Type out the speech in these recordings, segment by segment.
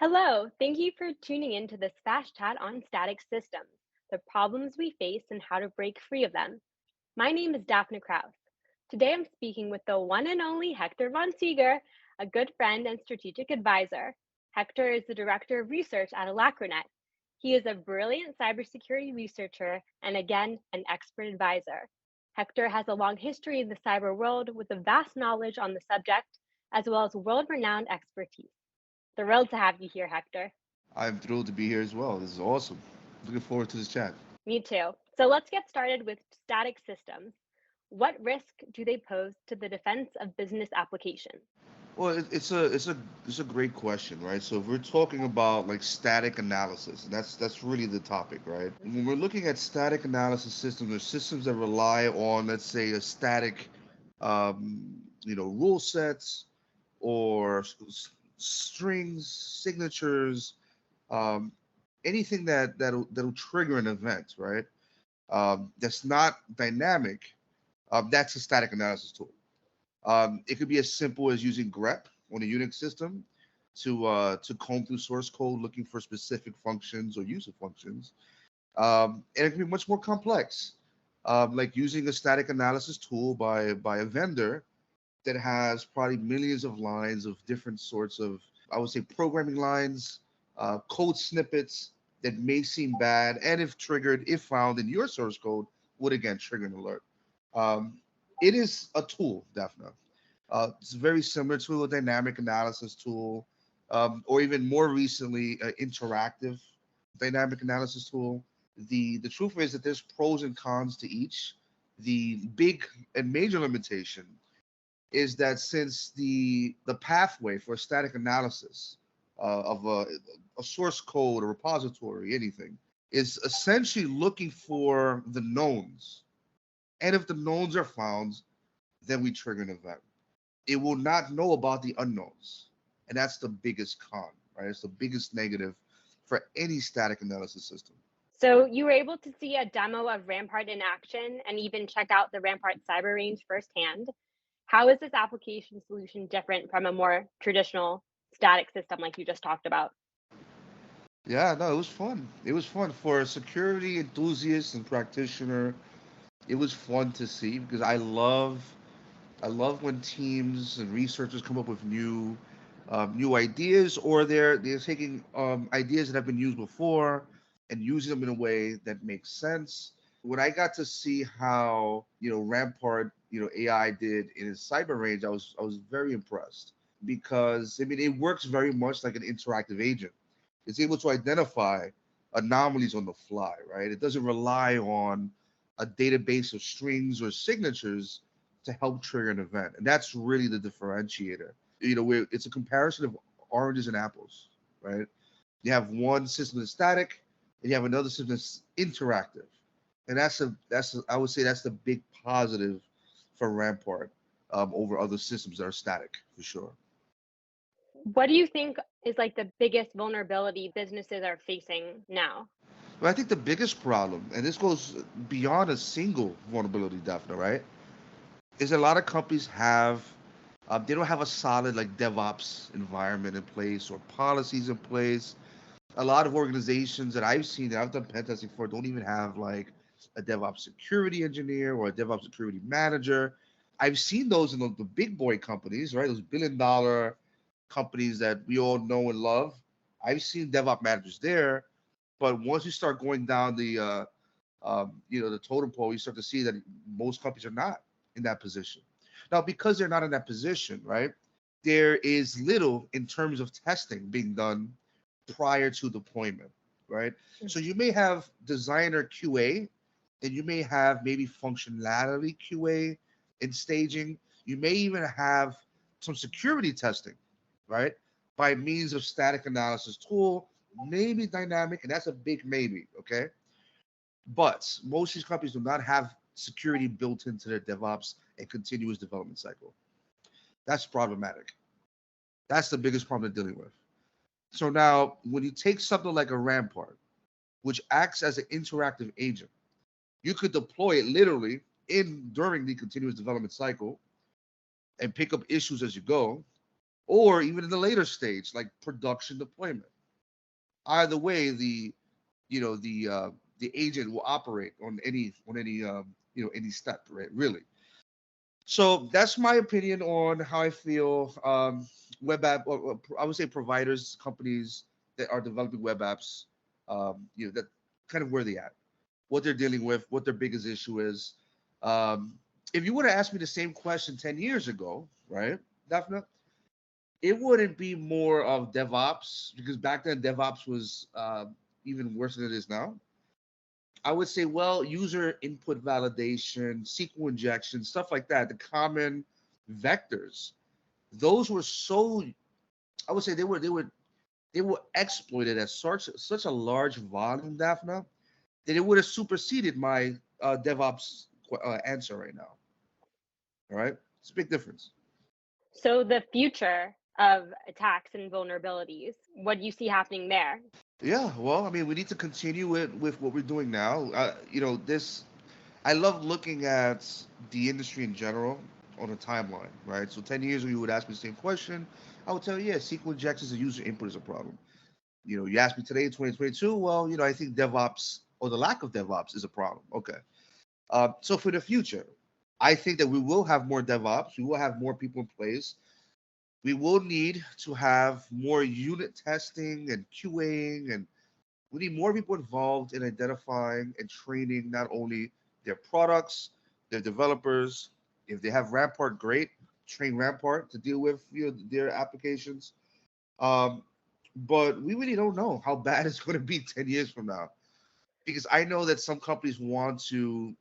Hello, thank you for tuning in to this fast chat on static systems, the problems we face and how to break free of them. My name is Daphne Kraus. Today I'm speaking with the one and only Hector Monsegur, a good friend and strategic advisor. Hector is the director of research at Alacrinet. He is a brilliant cybersecurity researcher and again, an expert advisor. Hector has a long history in the cyber world with a vast knowledge on the subject, as well as world renowned expertise. Thrilled to have you here, Hector. I'm thrilled to be here as well. This is awesome. Looking forward to this chat. Me too. So let's get started with static systems. What risk do they pose to the defense of business applications? Well, it's a great question, right? So if we're talking about like static analysis, and that's really the topic, right? When we're looking at static analysis systems, or systems that rely on, let's say, a static, rule sets or strings, signatures, um, anything that'll trigger an event, right? That's not dynamic. That's a static analysis tool. It could be as simple as using grep on a Unix system to comb through source code looking for specific functions or user functions. And it can be much more complex, like using a static analysis tool by a vendor that has probably millions of lines of different sorts of, I would say, programming lines, code snippets that may seem bad, and if triggered, if found in your source code, would again trigger an alert. Um, it is a tool, definitely. It's very similar to a dynamic analysis tool, or even more recently, an interactive dynamic analysis tool. The truth is that there's pros and cons to each. The big and major limitation is that since the pathway for static analysis of a source code, a repository, anything, is essentially looking for the knowns. And if the knowns are found, then we trigger an event. It will not know about the unknowns. And that's the biggest con, right? It's the biggest negative for any static analysis system. So, you were able to see a demo of Rampart in action and even check out the Rampart cyber range firsthand. How is this application solution different from a more traditional static system like you just talked about? Yeah, no, it was fun. It was fun for a security enthusiast and practitioner. It was fun to see because I love when teams and researchers come up with new ideas, or they're taking ideas that have been used before and using them in a way that makes sense. When I got to see how Rampart AI did in his cyber range, I was very impressed because I mean it works very much like an interactive agent. It's able to identify anomalies on the fly, right? It doesn't rely on a database of strings or signatures to help trigger an event. And that's really the differentiator. Where it's a comparison of oranges and apples, right? You have one system that's static, and you have another system that's interactive. And I would say that's the big positive for Rampart over other systems that are static for sure. What do you think is like the biggest vulnerability businesses are facing now? But I think the biggest problem, and this goes beyond a single vulnerability, Daphne, right? Is a lot of companies they don't have a solid like DevOps environment in place or policies in place. A lot of organizations that I've seen that I've done pen testing for don't even have like a DevOps security engineer or a DevOps security manager. I've seen those in the big boy companies, right? Those billion-dollar companies that we all know and love. I've seen DevOps managers there, but once you start going down the totem pole, you start to see that most companies are not in that position. Now, because they're not in that position, right? There is little in terms of testing being done prior to deployment, right? So you may have designer QA, and you may have maybe functionality QA in staging. You may even have some security testing, right? By means of static analysis tool, maybe dynamic, and that's a big maybe, okay? But most of these companies do not have security built into their DevOps and continuous development cycle. That's problematic. That's the biggest problem they're dealing with. So now, when you take something like a Rampart, which acts as an interactive agent, you could deploy it literally in during the continuous development cycle and pick up issues as you go. or even in the later stage, like production deployment. Either way, you know the uh, the agent will operate on any any step, right? Really. So that's my opinion on how I feel web app, or I would say providers, companies that are developing web apps, that kind of where they at, what they're dealing with, what their biggest issue is. Um, if you would have asked me the same question 10 years ago, right, Daphne, it wouldn't be more of DevOps because back then DevOps was even worse than it is now. I would say, well, user input validation, SQL injection, stuff like that, the common vectors. Those were so, I would say they were exploited at such a large volume, Daphne, that it would have superseded my DevOps answer right now. All right, it's a big difference. So the future of attacks and vulnerabilities, what do you see happening there? Yeah, well, I mean, we need to continue with what we're doing now. This I love looking at the industry in general on a timeline, right? So 10 years ago, you would ask me the same question. I would tell you, yeah, SQL injections and user input is a problem. You ask me today in 2022, well, I think DevOps or the lack of DevOps is a problem. Okay. So for the future, I think that we will have more DevOps. We will have more people in place. We will need to have more unit testing and QAing, and we need more people involved in identifying and training not only their products, their developers. If they have Rampart, great. Train Rampart to deal with their applications. Um, but we really don't know how bad it's going to be 10 years from now because I know that some companies want to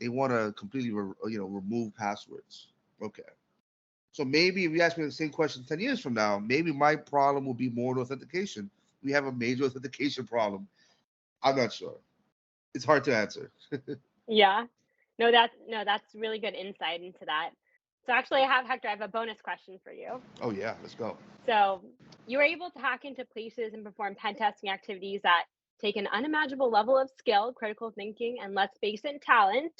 completely remove passwords. Okay. So maybe if you ask me the same question 10 years from now, maybe my problem will be more authentication. We have a major authentication problem. I'm not sure. It's hard to answer. Yeah. No, that's really good insight into that. So actually, Hector, I have a bonus question for you. Oh yeah, let's go. So you were able to hack into places and perform pen testing activities that take an unimaginable level of skill, critical thinking, and let's face it, talent.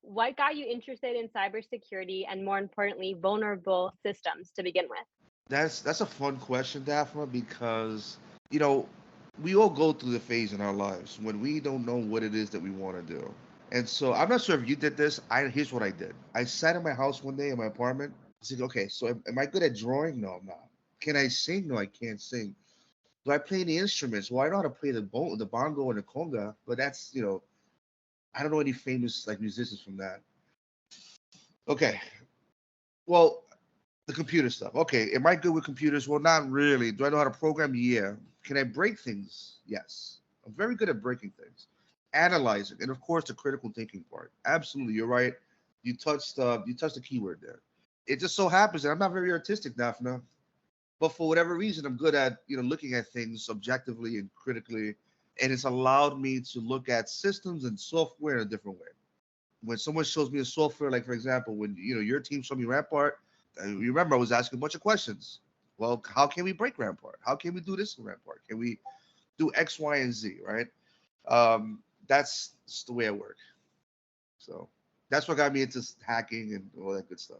What got you interested in cybersecurity and more importantly, vulnerable systems to begin with? That's a fun question, Daphne, because you know we all go through the phase in our lives when we don't know what it is that we want to do. And so I'm not sure if you did this. Here's what I did. I sat in my house one day in my apartment. I said, okay, so am I good at drawing? No, I'm not. Can I sing? No, I can't sing. Do I play any instruments? Well, I know how to play the bongo and the conga, but that's I don't know any famous like musicians from that. Okay, well, the computer stuff. Okay, am I good with computers? Well, not really. Do I know how to program? Yeah. Can I break things? Yes. I'm very good at breaking things. Analyzing, and of course the critical thinking part. Absolutely, you're right. You touched the keyword there. It just so happens that I'm not very artistic, Daphne, but for whatever reason, I'm good at looking at things subjectively and critically, and it's allowed me to look at systems and software in a different way. When someone shows me a software, like for example, when your team showed me Rampart, you remember I was asking a bunch of questions. Well, how can we break Rampart? How can we do this in Rampart? Can we do X, Y, and Z? Right? That's just the way I work. So that's what got me into hacking and all that good stuff.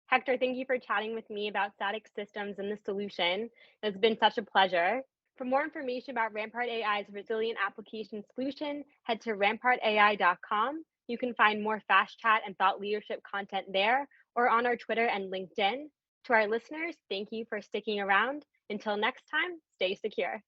Hector, thank you for chatting with me about static systems and the solution. It's been such a pleasure. For more information about Rampart AI's resilient application solution, head to rampartai.com. You can find more fast chat and thought leadership content there or on our Twitter and LinkedIn. To our listeners, thank you for sticking around. Until next time, stay secure.